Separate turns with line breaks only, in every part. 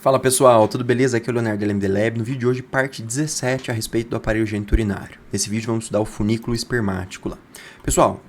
Fala pessoal, tudo beleza? Aqui é o Leonardo da LMD Lab. No vídeo de hoje, parte 17 a respeito do aparelho geniturinário. Nesse vídeo vamos estudar o funículo espermático lá. Pessoal,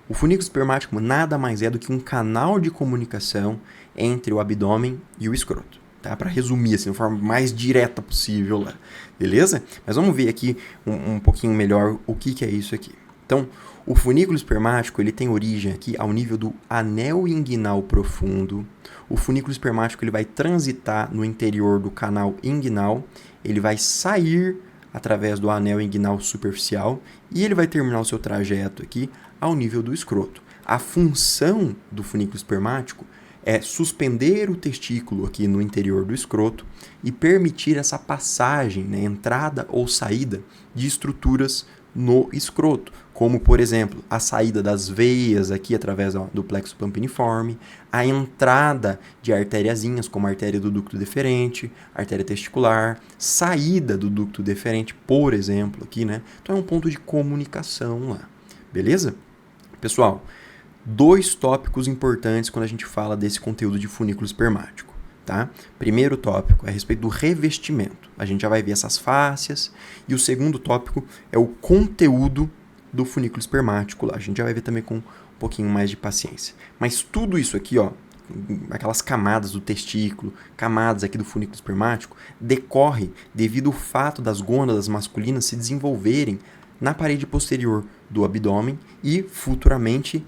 o funículo espermático nada mais é do que um canal de comunicação entre o abdômen e o escroto. Tá? Para resumir assim, de forma mais direta possível lá. Beleza? Mas vamos ver aqui um pouquinho melhor o que é isso aqui. Então, o funículo espermático ele tem origem aqui ao nível do anel inguinal profundo. O funículo espermático ele vai transitar no interior do canal inguinal, ele vai sair através do anel inguinal superficial e ele vai terminar o seu trajeto aqui ao nível do escroto. A função do funículo espermático é suspender o testículo aqui no interior do escroto e permitir essa passagem, né, entrada ou saída de estruturas no escroto, como, por exemplo, a saída das veias aqui através do plexo pampiniforme, a entrada de artériazinhas, como a artéria do ducto deferente, artéria testicular, saída do ducto deferente, por exemplo, aqui, né? Então é um ponto de comunicação lá, beleza? Pessoal, dois tópicos importantes quando a gente fala desse conteúdo de funículo espermático. Tá? Primeiro tópico é a respeito do revestimento. A gente já vai ver essas fáscias. E o segundo tópico é o conteúdo do funículo espermático. A gente já vai ver também com um pouquinho mais de paciência. Mas tudo isso aqui, ó, aquelas camadas do testículo, camadas aqui do funículo espermático, decorre devido ao fato das gônadas masculinas se desenvolverem na parede posterior do abdômen e futuramente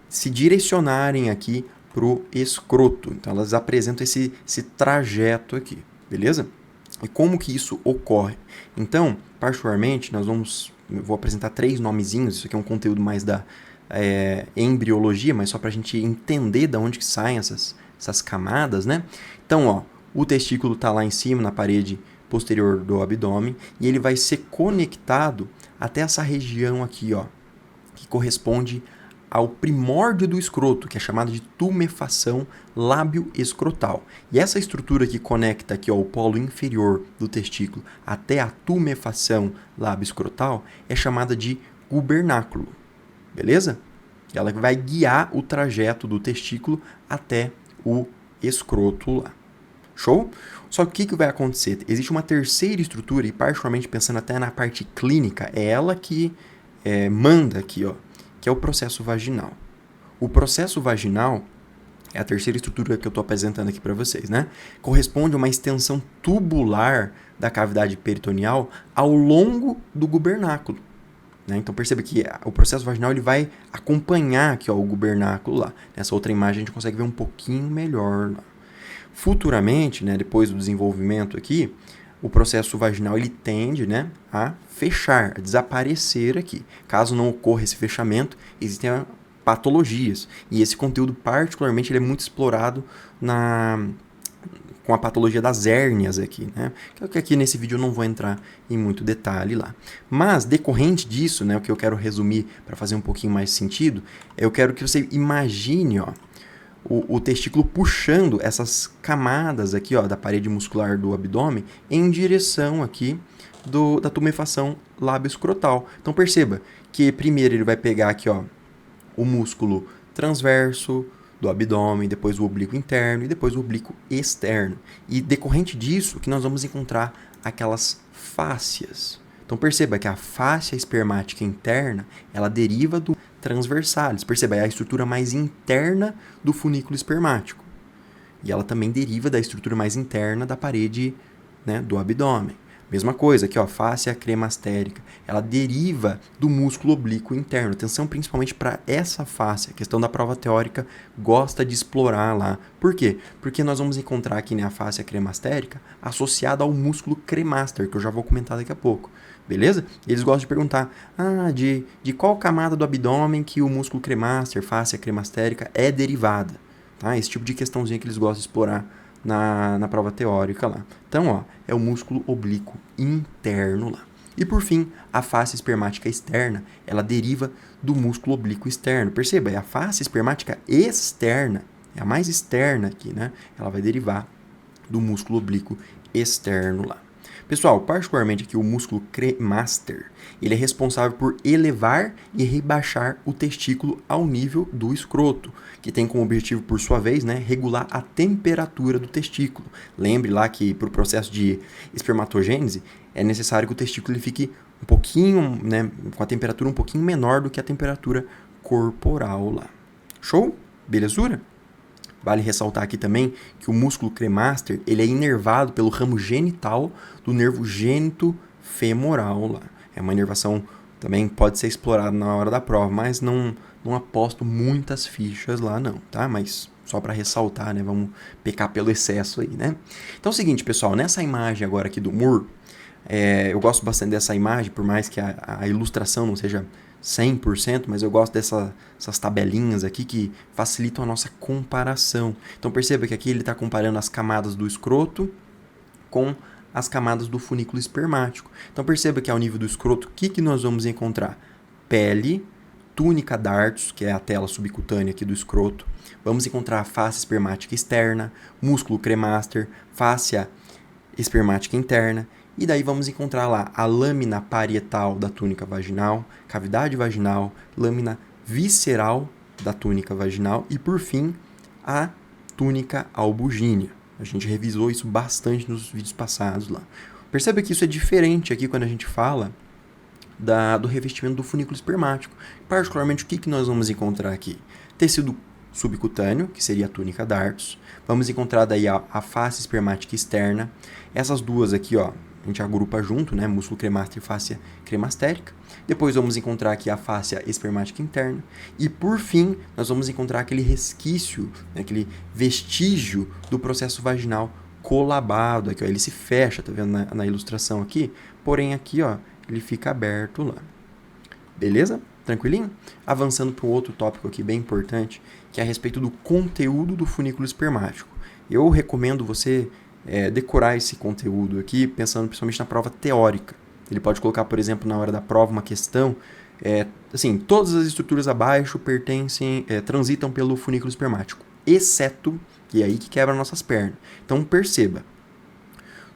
se direcionarem aqui para o escroto. Então, elas apresentam esse trajeto aqui, beleza? E como que isso ocorre? Então, particularmente, vou apresentar 3 nomezinhos, isso aqui é um conteúdo mais da embriologia, mas só para a gente entender de onde que saem essas camadas, né? Então, ó, o testículo está lá em cima, na parede posterior do abdômen, e ele vai ser conectado até essa região aqui, ó, que corresponde ao primórdio do escroto, que é chamado de tumefação lábio-escrotal. E essa estrutura que conecta aqui, ó, o polo inferior do testículo até a tumefação lábio-escrotal é chamada de gubernáculo. Beleza? Ela vai guiar o trajeto do testículo até o escroto lá. Show? Só que o que vai acontecer? Existe uma terceira estrutura, e particularmente pensando até na parte clínica, é ela que manda aqui, ó, que é o processo vaginal. O processo vaginal é a terceira estrutura que eu estou apresentando aqui para vocês, né? Corresponde a uma extensão tubular da cavidade peritoneal ao longo do gubernáculo. Né? Então perceba que o processo vaginal ele vai acompanhar aqui, ó, o gubernáculo lá. Nessa outra imagem a gente consegue ver um pouquinho melhor lá. Futuramente, né, depois do desenvolvimento aqui, o processo vaginal ele tende, né, a fechar, a desaparecer aqui. Caso não ocorra esse fechamento, existem patologias. E esse conteúdo, particularmente, ele é muito explorado com a patologia das hérnias aqui, né? Que aqui nesse vídeo eu não vou entrar em muito detalhe lá. Mas, decorrente disso, né, o que eu quero resumir para fazer um pouquinho mais sentido, eu quero que você imagine, ó, o testículo puxando essas camadas aqui, ó, da parede muscular do abdômen em direção aqui da tumefação lábio-escrotal. Então perceba que primeiro ele vai pegar aqui, ó, o músculo transverso do abdômen, depois o oblíquo interno e depois o oblíquo externo. E decorrente disso que nós vamos encontrar aquelas fáscias. Então perceba que a fáscia espermática interna, ela deriva do transversalis. Perceba, é a estrutura mais interna do funículo espermático. E ela também deriva da estrutura mais interna da parede, né, do abdômen. Mesma coisa aqui, ó, fáscia cremastérica. Ela deriva do músculo oblíquo interno. Atenção principalmente para essa fáscia. A questão da prova teórica gosta de explorar lá. Por quê? Porque nós vamos encontrar aqui, né, a fáscia cremastérica associada ao músculo cremaster, que eu já vou comentar daqui a pouco. Beleza? Eles gostam de perguntar, de qual camada do abdômen que o músculo cremaster, fáscia cremastérica, é derivada. Tá? Esse tipo de questãozinha que eles gostam de explorar na prova teórica lá. Então, ó, é o músculo oblíquo interno lá. E por fim, a face espermática externa, ela deriva do músculo oblíquo externo. Perceba, é a face espermática externa, é a mais externa aqui, né? Ela vai derivar do músculo oblíquo externo lá. Pessoal, particularmente aqui o músculo cremaster, ele é responsável por elevar e rebaixar o testículo ao nível do escroto, que tem como objetivo, por sua vez, né, regular a temperatura do testículo. Lembre lá que para o processo de espermatogênese é necessário que o testículo ele fique um pouquinho, né, com a temperatura um pouquinho menor do que a temperatura corporal lá. Show? Belezura? Vale ressaltar aqui também que o músculo cremaster ele é inervado pelo ramo genital do nervo gênito femoral lá. É uma inervação também pode ser explorada na hora da prova, mas não aposto muitas fichas lá não, tá? Mas só para ressaltar, né? Vamos pecar pelo excesso aí, né? Então é o seguinte, pessoal, nessa imagem agora aqui do Moore, eu gosto bastante dessa imagem, por mais que a ilustração não seja 100%, mas eu gosto dessas tabelinhas aqui que facilitam a nossa comparação. Então perceba que aqui ele está comparando as camadas do escroto com as camadas do funículo espermático. Então perceba que ao nível do escroto, o que nós vamos encontrar? Pele, túnica dartos, que é a tela subcutânea aqui do escroto. Vamos encontrar a face espermática externa, músculo cremaster, fáscia espermática interna. E daí vamos encontrar lá a lâmina parietal da túnica vaginal, cavidade vaginal, lâmina visceral da túnica vaginal e, por fim, a túnica albugínea. A gente revisou isso bastante nos vídeos passados lá. Percebe que isso é diferente aqui quando a gente fala do revestimento do funículo espermático. Particularmente, o que nós vamos encontrar aqui? Tecido subcutâneo, que seria a túnica dartos. Vamos encontrar daí a face espermática externa. Essas duas aqui, ó, a gente agrupa junto, né? Músculo cremaster e fáscia cremastérica. Depois vamos encontrar aqui a fáscia espermática interna. E por fim, nós vamos encontrar aquele resquício, né? Aquele vestígio do processo vaginal colabado. Aqui, ó, ele se fecha, tá vendo na ilustração aqui? Porém aqui, ó, ele fica aberto lá. Beleza? Tranquilinho? Avançando para um outro tópico aqui bem importante, que é a respeito do conteúdo do funículo espermático. Eu recomendo você decorar esse conteúdo aqui, pensando principalmente na prova teórica. Ele pode colocar, por exemplo, na hora da prova uma questão, assim, todas as estruturas abaixo transitam pelo funículo espermático, exceto, e é aí que quebra nossas pernas. Então perceba,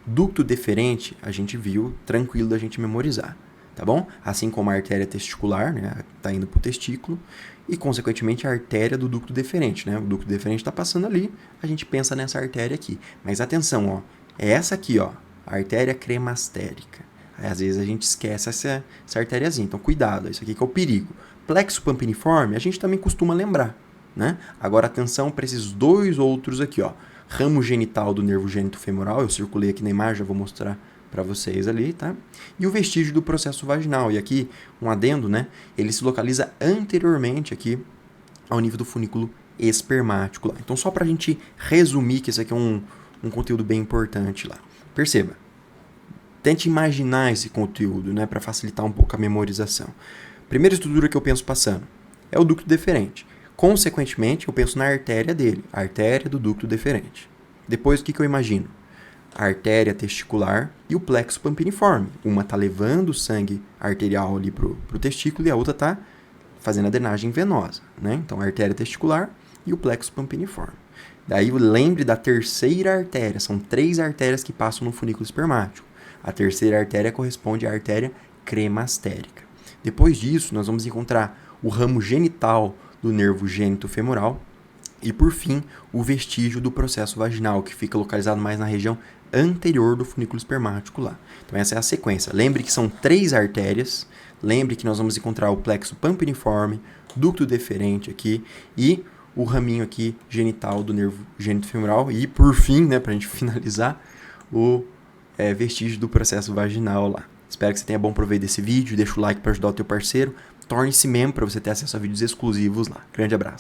ducto deferente a gente viu, tranquilo da gente memorizar, tá bom? Assim como a artéria testicular, né, tá indo pro testículo, e consequentemente a artéria do ducto deferente, né? O ducto deferente está passando ali, a gente pensa nessa artéria aqui. Mas atenção, ó, é essa aqui, ó, a artéria cremastérica. Aí, às vezes a gente esquece essa artériazinha, então cuidado, isso aqui que é o perigo. Plexo pampiniforme a gente também costuma lembrar, né? Agora atenção para esses dois outros aqui, ó, ramo genital do nervo gênito femoral, eu circulei aqui na imagem, já vou mostrar para vocês ali, tá? E o vestígio do processo vaginal. E aqui, um adendo, né? Ele se localiza anteriormente aqui ao nível do funículo espermático lá. Então, só para a gente resumir, que esse aqui é um conteúdo bem importante lá. Perceba. Tente imaginar esse conteúdo, né? Para facilitar um pouco a memorização. Primeira estrutura que eu penso passando é o ducto deferente. Consequentemente, eu penso na artéria dele, a artéria do ducto deferente. Depois, o que eu imagino? A artéria testicular e o plexo pampiniforme. Uma está levando o sangue arterial ali pro testículo e a outra está fazendo a drenagem venosa, né? Então, a artéria testicular e o plexo pampiniforme. Daí, lembre da terceira artéria. São 3 artérias que passam no funículo espermático. A terceira artéria corresponde à artéria cremastérica. Depois disso, nós vamos encontrar o ramo genital do nervo gênito femoral e, por fim, o vestígio do processo vaginal, que fica localizado mais na região anterior do funículo espermático lá. Então essa é a sequência. Lembre que são 3 artérias, lembre que nós vamos encontrar o plexo pampiniforme, ducto deferente aqui e o raminho aqui genital do nervo gênito femoral e, por fim, né, pra gente finalizar, o vestígio do processo vaginal lá. Espero que você tenha bom proveito desse vídeo, deixa o like para ajudar o teu parceiro, torne-se membro para você ter acesso a vídeos exclusivos lá. Grande abraço.